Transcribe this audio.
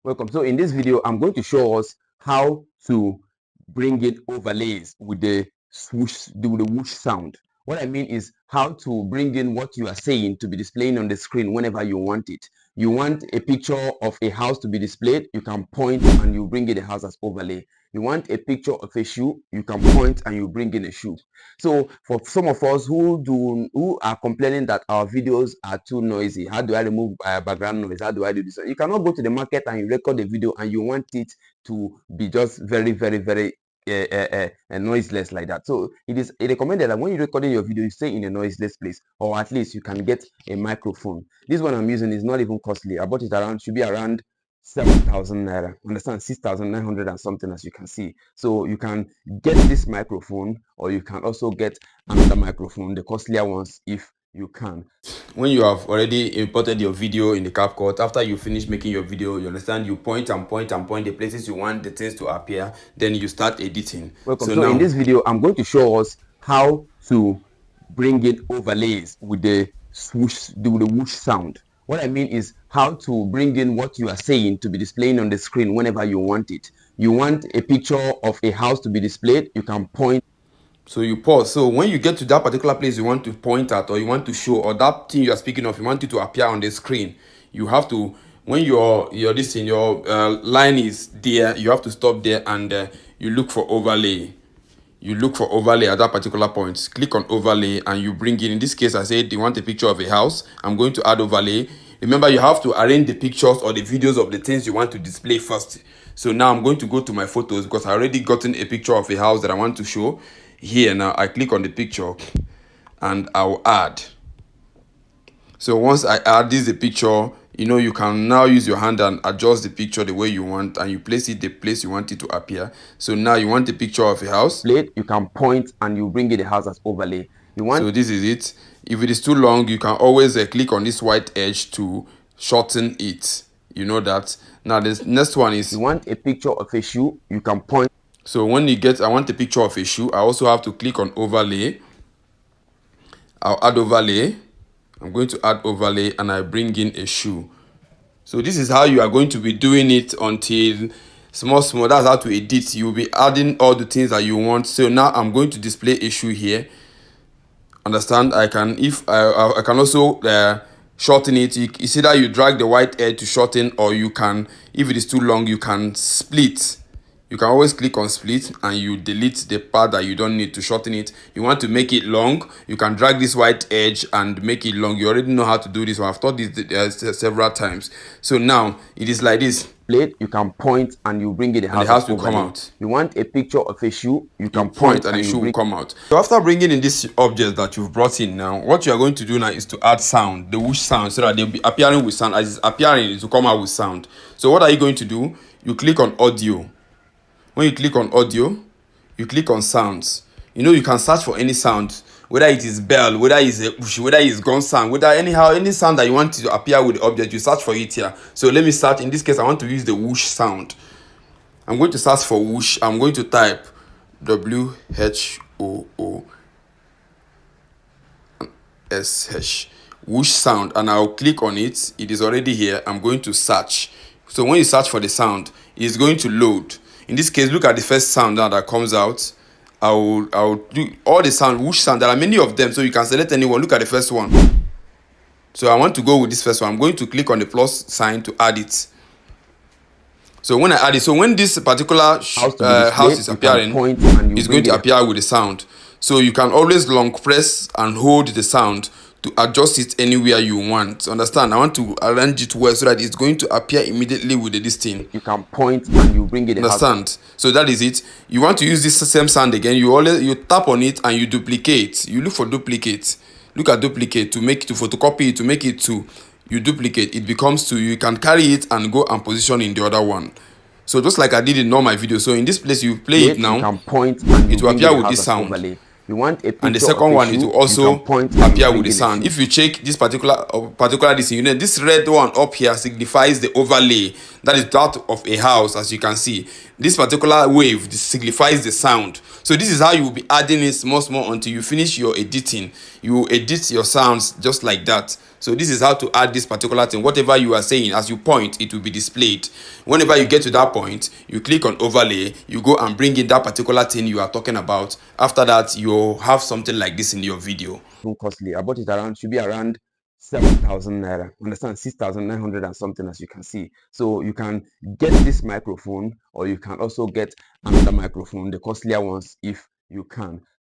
Welcome. So in this video, I'm going to show us how to bring in overlays with the swoosh, the whoosh sound. What I mean is how to bring in what you are saying to be displaying on the screen whenever you want it. You want a picture of a house to be displayed, you can point and you bring in the house as overlay. You want a picture of a shoe, you can point and you bring in a shoe. So for some of us who are complaining that our videos are too noisy, how do I remove background noise? How do I do this? You cannot go to the market and you record a video and you want it to be just very noiseless like that. So it is recommended that when you're recording your video, you stay in a noiseless place, or at least you can get a microphone. This one I'm using is not even costly. I bought it around, should be around 7,000 naira. Understand, 6,900 and something, as you can see. So you can get this microphone, or you can also get another microphone, the costlier ones, if you can. When you have already imported your video in the CapCut, after you finish making your video, you understand, you point and point and point the places you want the things to appear, then you start editing. Welcome. So So now in this video, I'm going to show us how to bring in overlays with the swoosh, the whoosh sound. What I mean is how to bring in what you are saying to be displaying on the screen whenever you want it. You want a picture of a house to be displayed, you can point. So you pause. So when you get to that particular place you want to point at, or you want to show, or that thing you are speaking of, you want it to appear on the screen, you have to, when your this thing, your line is there, you have to stop there and you look for overlay. You look for overlay at that particular point. Click on overlay and you bring in this case I said you want a picture of a house. I'm going to add overlay. Remember, you have to arrange the pictures or the videos of the things you want to display first. So now I'm going to go to my photos because I already gotten a picture of a house that I want to show. Here now I click on the picture and I'll add. So once I add this the picture, you can now use your hand and adjust the picture the way you want, and you place it the place you want it to appear. So now you want a picture of a house. You can point and you bring in the house as overlay. You want. So this is it. If it is too long, you can always click on this white edge to shorten it. You know that. Now this next one is, you want a picture of a shoe, you can point. So when you get, I want a picture of a shoe, I also have to click on overlay. I'll add overlay. I'm going to add overlay and I bring in a shoe. So this is how you are going to be doing it until small. That's how to edit. You'll be adding all the things that you want. So now I'm going to display a shoe here. Understand? I can, if I can also shorten it. It's either you drag the white edge to shorten, or you can, if it is too long, you can split. You can always click on split and you delete the part that you don't need to shorten it. You want to make it long, you can drag this white edge and make it long. You already know how to do this one. I've taught this several times. So now it is like this. You can point and you bring it. And the house will come out. You want a picture of a shoe, you can point and the shoe will come out. So after bringing in this object that you've brought in now, what you are going to do now is to add sound, the whoosh sound, so that they'll be appearing with sound. As it's appearing, it will come out with sound. So what are you going to do? You click on audio. When you click on audio, you click on sounds. You can search for any sound, whether it is bell, whether it's a whoosh, whether it's gun sound, whether any sound that you want to appear with the object, you search for it here. So let me search. In this case, I want to use the whoosh sound. I'm going to search for whoosh. I'm going to type WHOOSH, whoosh sound, and I'll click on it. It is already here. I'm going to search. So when you search for the sound, it's going to load. In this case, look at the first sound now that comes out. I'll do all the sound, whoosh sound. There are many of them, so you can select anyone. Look at the first one. So I want to go with this first one. I'm going to click on the plus sign to add it. So when I add it, so when this particular house is appearing, it's going to appear with the sound. So you can always long press and hold the sound to adjust it anywhere you want. Understand? I want to arrange it well so that it's going to appear immediately with this thing. You can point and you bring it. Understand? So that is it. You want to use this same sound again. You tap on it and you duplicate. You look for duplicate. Look at duplicate to photocopy it, to make it to. You duplicate, it becomes 2. You can carry it and go and position in the other one. So just like I did in all my videos. So in this place, you play it now. You can point and it will appear with this sound. You want a and the second one, it will also appear with the sound. If you check this particular this red one up here signifies the overlay. That is that of a house, as you can see. This particular wave signifies the sound. So this is how you will be adding it small until you finish your editing. You edit your sounds just like that. So this is how to add this particular thing. Whatever you are saying, as you point, it will be displayed. Whenever you get to that point, you click on overlay, you go and bring in that particular thing you are talking about. After that, you'll have something like this in your video. Costly. I bought it around, should be around 7,000 naira. Understand, 6,900 and something, as you can see. So you can get this microphone, or you can also get another microphone, the costlier ones, if you can.